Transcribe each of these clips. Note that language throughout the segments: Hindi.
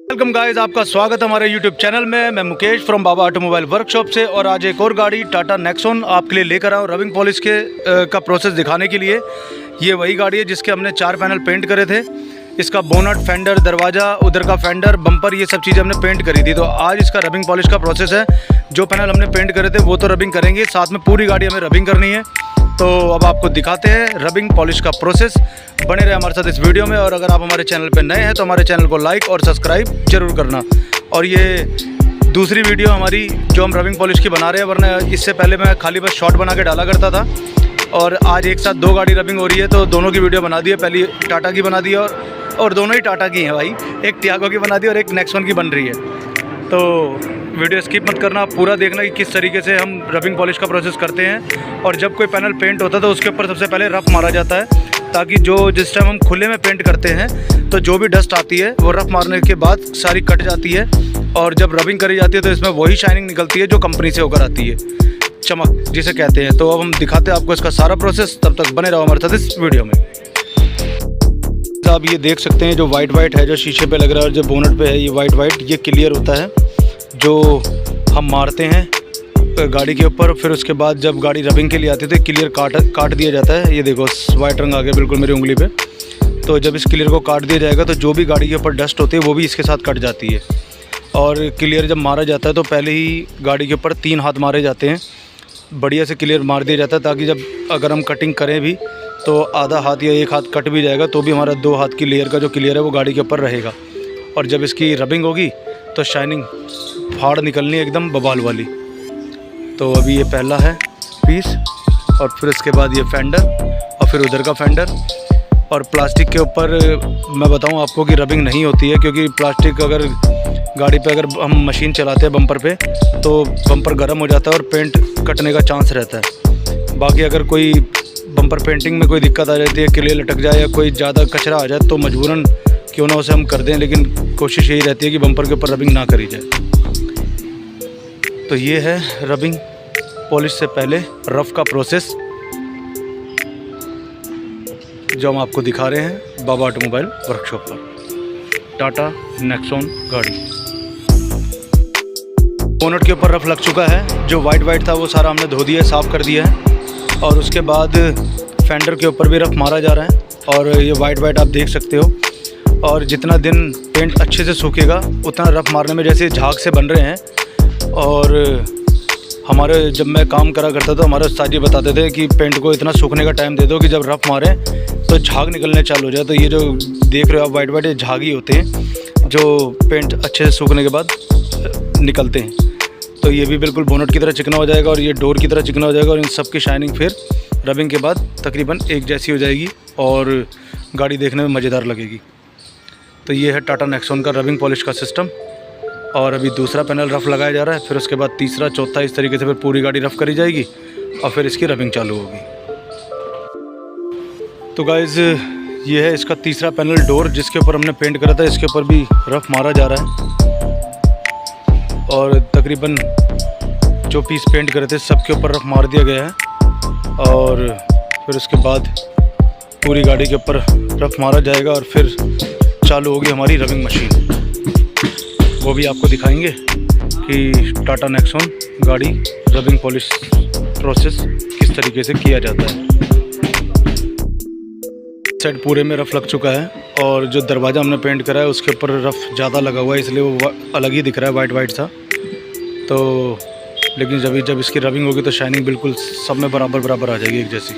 वेलकम गाइस, आपका स्वागत है हमारे YouTube चैनल में। मैं Mukesh from Baba automobile workshop से, और आज एक और गाड़ी टाटा नेक्सॉन आपके लिए लेकर आया हूँ रबिंग पॉलिश का प्रोसेस दिखाने के लिए। ये वही गाड़ी है जिसके हमने 4 पैनल पेंट करे थे। इसका बोनट, फेंडर, दरवाज़ा, उधर का फेंडर, बम्पर, ये सब चीज़ें हमने पेंट करी थी। तो आज इसका रबिंग पॉलिश का प्रोसेस है। जो पैनल हमने पेंट करे थे वो तो रबिंग करेंगे, साथ में पूरी गाड़ी हमें रबिंग करनी है। तो अब आपको दिखाते हैं रबिंग पॉलिश का प्रोसेस। बने रहे हमारे साथ इस वीडियो में, और अगर आप हमारे चैनल पर नए हैं तो हमारे चैनल को लाइक और सब्सक्राइब जरूर करना। और ये दूसरी वीडियो हमारी जो हम रबिंग पॉलिश की बना रहे हैं, वरना इससे पहले मैं खाली बस शॉर्ट बना के डाला करता था। और आज एक साथ 2 गाड़ी रबिंग हो रही है तो दोनों की वीडियो बना दी है। पहली टाटा की बना दी है और दोनों ही टाटा की हैं भाई। एक टियागो की बना दी और एक नेक्सॉन की बन रही है। तो वीडियो स्किप मत करना, पूरा देखना कि किस तरीके से हम रबिंग पॉलिश का प्रोसेस करते हैं। और जब कोई पैनल पेंट होता है तो उसके ऊपर सबसे पहले रफ़ मारा जाता है, ताकि जिस टाइम हम खुले में पेंट करते हैं तो जो भी डस्ट आती है वो रफ़ मारने के बाद सारी कट जाती है। और जब रबिंग करी जाती है तो इसमें वही शाइनिंग निकलती है जो कंपनी से होकर आती है, चमक जिसे कहते हैं। तो अब हम दिखाते हैं आपको इसका सारा प्रोसेस। तब तक बने रहो हमारे साथ इस वीडियो में। आप ये देख सकते हैं जो वाइट है, जो शीशे पे लग रहा है और जो बोनट पे है, ये वाइट ये क्लियर होता है जो हम मारते हैं गाड़ी के ऊपर। फिर उसके बाद जब गाड़ी रबिंग के लिए आती है क्लियर काट दिया जाता है। ये देखो वाइट रंग आ गया बिल्कुल मेरी उंगली पे। तो जब इस क्लियर को काट दिया जाएगा तो जो भी गाड़ी के ऊपर डस्ट होती है वो भी इसके साथ कट जाती है। और क्लियर जब मारा जाता है तो पहले ही गाड़ी के ऊपर 3 हाथ मारे जाते हैं, बढ़िया से क्लियर मार दिया जाता है, ताकि जब अगर हम कटिंग करें भी तो आधा हाथ या 1 हाथ कट भी जाएगा तो भी हमारा 2 हाथ की लेयर का जो क्लियर है वो गाड़ी के ऊपर रहेगा। और जब इसकी रबिंग होगी तो शाइनिंग फाड़ निकलनी है एकदम बबाल वाली। तो अभी ये पहला है पीस, और फिर उसके बाद ये फेंडर, और फिर उधर का फेंडर। और प्लास्टिक के ऊपर मैं बताऊं आपको कि रबिंग नहीं होती है, क्योंकि प्लास्टिक अगर गाड़ी पे अगर हम मशीन चलाते हैं बम्पर पे तो बम्पर गर्म हो जाता है और पेंट कटने का चांस रहता है। बाकी अगर कोई बम्पर पेंटिंग में कोई दिक्कत आ जाती है, क्लियर लटक जाए या कोई ज़्यादा कचरा आ जाए तो मजबूरन क्यों ना उसे हम कर दें, लेकिन कोशिश यही रहती है कि बम्पर के ऊपर रबिंग ना करी जाए। तो ये है रबिंग पॉलिश से पहले रफ़ का प्रोसेस जो हम आपको दिखा रहे हैं बाबा ऑटोमोबाइल वर्कशॉप पर। टाटा नेक्सॉन गाड़ी, बोनट के ऊपर रफ़ लग चुका है। जो वाइट था वो सारा हमने धो दिया है, साफ़ कर दिया है। और उसके बाद फेंडर के ऊपर भी रफ़ मारा जा रहा है, और ये वाइट आप देख सकते हो। और जितना दिन पेंट अच्छे से सूखेगा उतना रफ़ मारने में जैसे झाग से बन रहे हैं। और हमारे जब मैं काम करा करता था हमारे उस्ताद जी बताते थे कि पेंट को इतना सूखने का टाइम दे दो कि जब रफ़ मारें तो झाग निकलने चालू हो जाए। तो ये जो देख रहे हो आप वाइट ये झाग ही होते हैं जो पेंट अच्छे से सूखने के बाद निकलते हैं। तो ये भी बिल्कुल बोनट की तरह चिकना हो जाएगा और ये डोर की तरह चिकना हो जाएगा, और इन सब की शाइनिंग फिर रबिंग के बाद तकरीबन एक जैसी हो जाएगी और गाड़ी देखने में मज़ेदार लगेगी। तो ये है टाटा नेक्सॉन का रबिंग पॉलिश का सिस्टम। और अभी दूसरा पैनल रफ़ लगाया जा रहा है, फिर उसके बाद तीसरा, चौथा, इस तरीके से फिर पूरी गाड़ी रफ़ करी जाएगी और फिर इसकी रबिंग चालू होगी। तो गाइज़ ये है इसका तीसरा पैनल डोर, जिसके ऊपर हमने पेंट करा था। इसके ऊपर भी रफ़ मारा जा रहा है, और तकरीबन जो पीस पेंट करे थे सबके ऊपर रफ़ मार दिया गया है। और फिर उसके बाद पूरी गाड़ी के ऊपर रफ़ मारा जाएगा और फिर चालू होगी हमारी रबिंग मशीन। वो भी आपको दिखाएंगे कि टाटा नेक्सॉन गाड़ी रबिंग पॉलिश प्रोसेस किस तरीके से किया जाता है। साइड पूरे में रफ़ लग चुका है, और जो दरवाज़ा हमने पेंट करा है उसके ऊपर रफ़ ज़्यादा लगा हुआ है, इसलिए वो अलग ही दिख रहा है वाइट सा। तो लेकिन जब इसकी रबिंग होगी तो शाइनिंग बिल्कुल सब में बराबर आ जाएगी एक जैसी।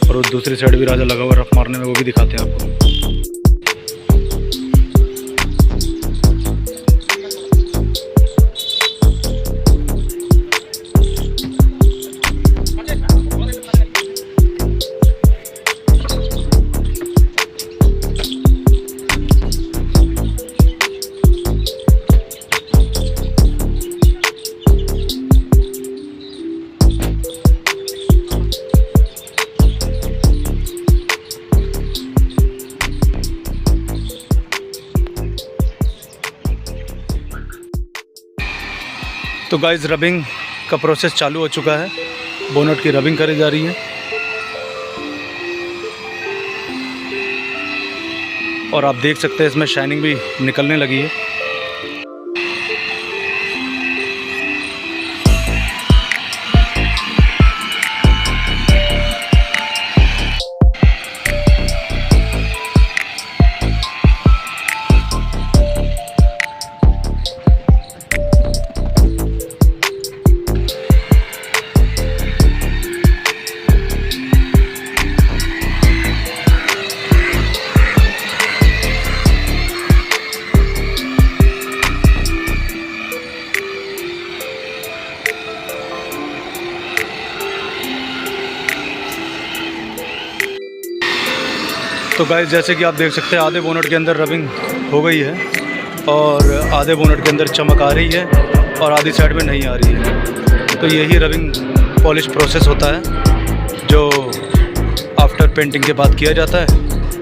और वो दूसरी साइड भी राजा लगा हुआ है रफ़ मारने में, वो भी दिखाते हैं आपको। तो गाइस रबिंग का प्रोसेस चालू हो चुका है, बोनट की रबिंग करी जा रही है। और आप देख सकते हैं इसमें शाइनिंग भी निकलने लगी है। तो गाइस जैसे कि आप देख सकते हैं आधे बोनट के अंदर रबिंग हो गई है और आधे बोनट के अंदर चमक आ रही है और आधी साइड में नहीं आ रही है। तो यही रबिंग पॉलिश प्रोसेस होता है जो आफ्टर पेंटिंग के बाद किया जाता है।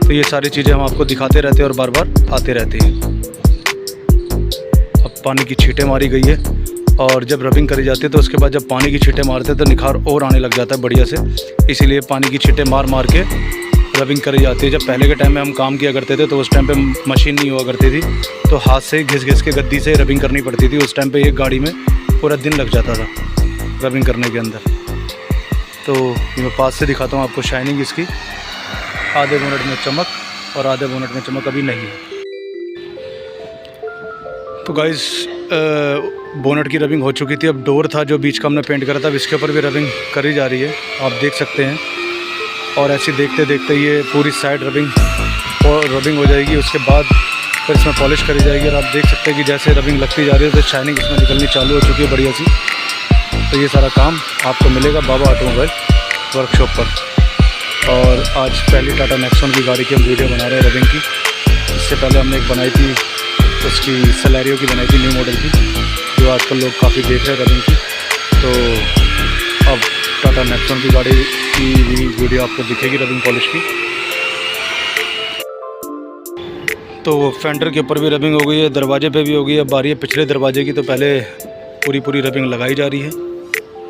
तो ये सारी चीज़ें हम आपको दिखाते रहते हैं और बार बार आते रहते हैं। अब पानी की छींटें मारी गई है और जब रबिंग करी जाती है तो उसके बाद जब पानी की छींटें मारते हैं तो निखार और आने लग जाता है बढ़िया से। इसीलिए पानी की छींटें मार मार के रबिंग करी जाती है। जब पहले के टाइम में हम काम किया करते थे तो उस टाइम पे मशीन नहीं हुआ करती थी, तो हाथ से घिस घिस के गद्दी से रबिंग करनी पड़ती थी। उस टाइम पे एक गाड़ी में पूरा दिन लग जाता था रबिंग करने के अंदर। तो मैं पास से दिखाता हूँ आपको शाइनिंग इसकी। आधे बोनट में चमक और आधे बोनट में चमक अभी नहीं है। तो गाइस बोनट की रबिंग हो चुकी थी। अब डोर था जो बीच का हमने पेंट करा था, अब इसके ऊपर भी रबिंग करी जा रही है, आप देख सकते हैं। और ऐसे देखते देखते ये पूरी साइड रबिंग हो जाएगी। उसके बाद फिर इसमें पॉलिश करी जाएगी और आप देख सकते हैं कि जैसे रबिंग लगती जा रही है तो शाइनिंग इसमें निकलनी चालू हो चुकी है बढ़िया सी। तो ये सारा काम आपको मिलेगा बाबा ऑटोमोबाइल वर्कशॉप पर। और आज पहली टाटा नेक्सॉन की गाड़ी की हम वीडियो बना रहे हैं रबिंग की। इससे पहले हमने एक बनाई थी, उसकी सलेरियो की बनाई थी, न्यू मॉडल की, जो आजकल लोग काफ़ी देख रहे हैं रबिंग की। तो अब टाटा नेक्सॉन की गाड़ी की भी वीडियो आपको दिखेगी रबिंग पॉलिश की। तो फेंडर के ऊपर भी रबिंग हो गई है, दरवाजे पे भी हो गई है। बारी है पिछले दरवाजे की, तो पहले पूरी रबिंग लगाई जा रही है,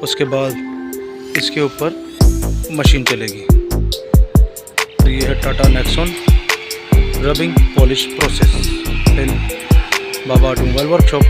उसके बाद इसके ऊपर मशीन चलेगी। तो ये है Tata Nexon rubbing polish process in Baba automobile workshop.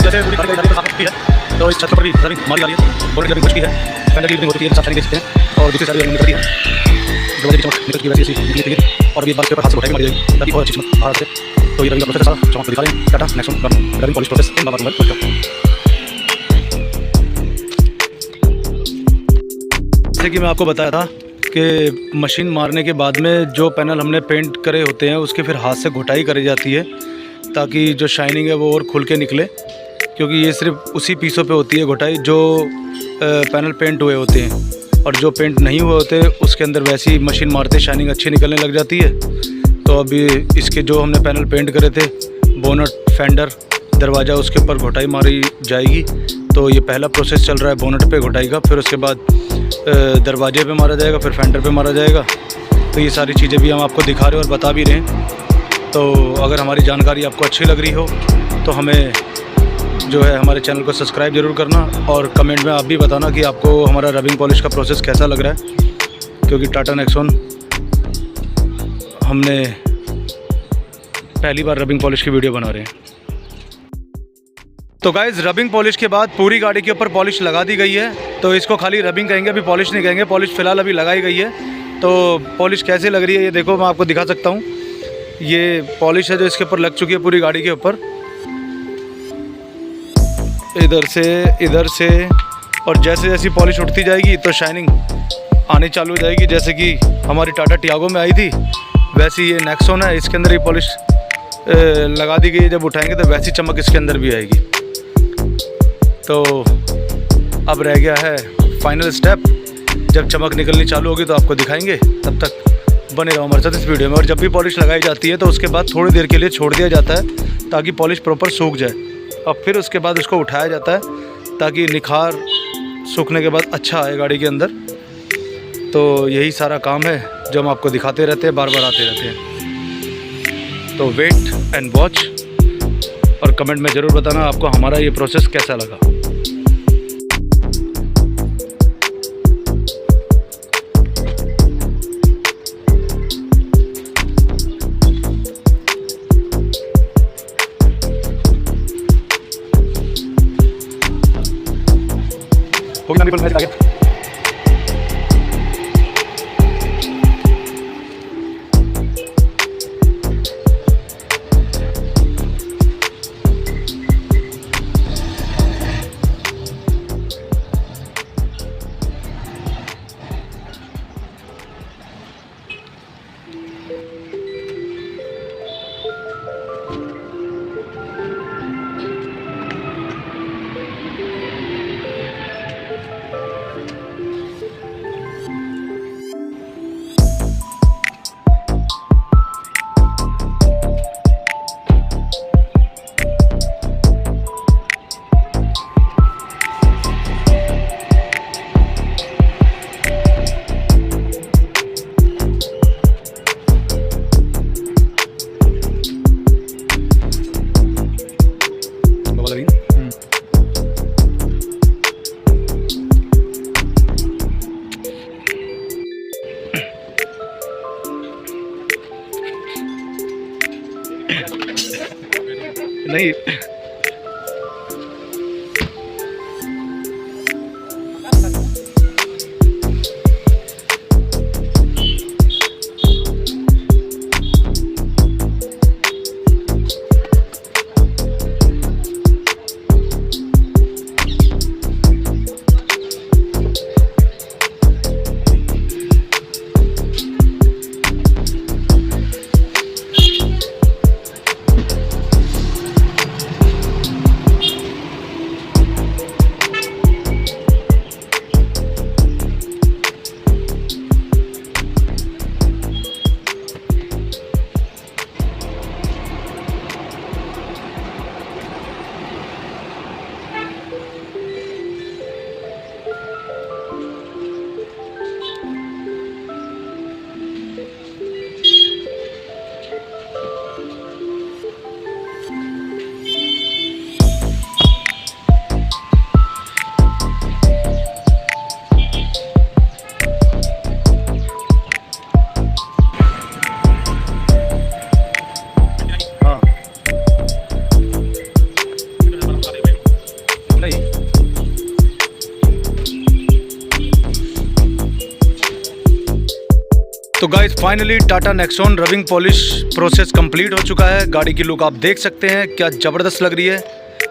जैसे पूरी गाड़ी साफ होती है तो इस छत पर भी रबिंग मारी जा रही है। बोनट की रबिंग बचती है, फेंडर की रबिंग होती है, साफ शाइनिंग देख सकते हैं। और दूसरी साइड रबिंग निकलती है, दरवाजे की चमक निकलती है वैसी निकलती है। और ये बाल के ऊपर हाथ से उठाई मारी जाएगी ताकि बहुत अच्छी चमक बाहर से। तो ये रबिंग का प्रोसेस सारा चमक दिखा रहे हैं Tata Nexon rubbing polish process in Baba automobile workshop. जैसे कि मैं आपको बताया था कि मशीन मारने के बाद में जो पैनल हमने पेंट करे होते हैं उसके फिर हाथ से घुटाई करी जाती है ताकि जो शाइनिंग है वो और खुल के निकले, क्योंकि ये सिर्फ उसी पीसों पे होती है घुटाई जो पैनल पेंट हुए होते हैं। और जो पेंट नहीं हुए होते उसके अंदर वैसी मशीन मारते शाइनिंग अच्छी निकलने लग जाती है। तो अभी इसके जो हमने पैनल पेंट करे थे, बोनट, फेंडर, दरवाज़ा, उसके ऊपर घुटाई मारी जाएगी। तो ये पहला प्रोसेस चल रहा है बोनट पे घुटाई का, फिर उसके बाद दरवाजे पे मारा जाएगा, फिर फेंडर पे मारा जाएगा। तो ये सारी चीज़ें भी हम आपको दिखा रहे हैं और बता भी रहे हैं। तो अगर हमारी जानकारी आपको अच्छी लग रही हो तो हमें जो है हमारे चैनल को सब्सक्राइब ज़रूर करना और कमेंट में आप भी बताना कि आपको हमारा रबिंग पॉलिश का प्रोसेस कैसा लग रहा है, क्योंकि टाटा नेक्सॉन हमने पहली बार रबिंग पॉलिश की वीडियो बना रहे हैं। तो गाइज़ रबिंग पॉलिश के बाद पूरी गाड़ी के ऊपर पॉलिश लगा दी गई है, तो इसको खाली रबिंग कहेंगे, अभी पॉलिश नहीं कहेंगे। पॉलिश फ़िलहाल अभी लगाई गई है। तो पॉलिश कैसे लग रही है ये देखो, मैं आपको दिखा सकता हूँ। ये पॉलिश है जो इसके ऊपर लग चुकी है पूरी गाड़ी के ऊपर, इधर से और जैसे जैसी पॉलिश उठती जाएगी तो शाइनिंग आनी चालू हो जाएगी। जैसे कि हमारी टाटा टियागो में आई थी, वैसी ये नेक्सॉन है, इसके अंदर ये पॉलिश लगा दी गई है। जब उठाएंगे तो वैसी चमक इसके अंदर भी आएगी। तो अब रह गया है फाइनल स्टेप, जब चमक निकलनी चालू होगी तो आपको दिखाएंगे। तब तक बने रहो हमारे साथ इस वीडियो में। और जब भी पॉलिश लगाई जाती है तो उसके बाद थोड़ी देर के लिए छोड़ दिया जाता है ताकि पॉलिश प्रॉपर सूख जाए, और फिर उसके बाद उसको उठाया जाता है ताकि निखार सूखने के बाद अच्छा आए गाड़ी के अंदर। तो यही सारा काम है जो हम आपको दिखाते रहते हैं, बार बार आते रहते हैं। तो वेट एंड वॉच, और कमेंट में ज़रूर बताना आपको हमारा ये प्रोसेस कैसा लगा। नहीं तो guys finally Tata Nexon rubbing polish process complete हो चुका है। गाड़ी की लुक आप देख सकते हैं क्या ज़बरदस्त लग रही है।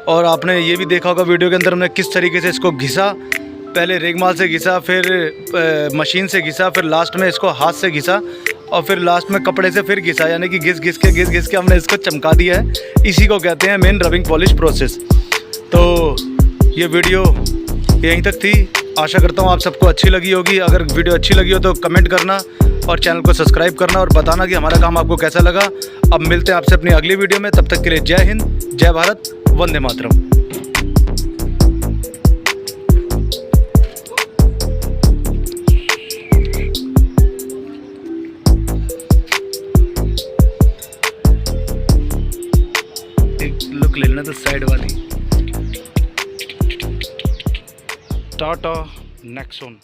और आपने ये भी देखा होगा वीडियो के अंदर हमने किस तरीके से इसको घिसा, पहले रेगमाल से घिसा, फिर मशीन से घिसा, फिर लास्ट में इसको हाथ से घिसा, और फिर लास्ट में कपड़े से फिर घिसा, यानी कि घिस घिस के हमने इसको चमका दिया है। इसी को कहते हैं मेन रबिंग पॉलिश प्रोसेस। तो ये वीडियो यहीं तक थी, आशा करता हूँ आप सबको अच्छी लगी होगी। अगर वीडियो अच्छी लगी हो तो कमेंट करना और चैनल को सब्सक्राइब करना और बताना कि हमारा काम आपको कैसा लगा। अब मिलते हैं आपसे अपनी अगली वीडियो में, तब तक के लिए जय हिंद, जय भारत, वंदे मातरम। लुक ले लेना तो साइड वाली टाटा नेक्सॉन।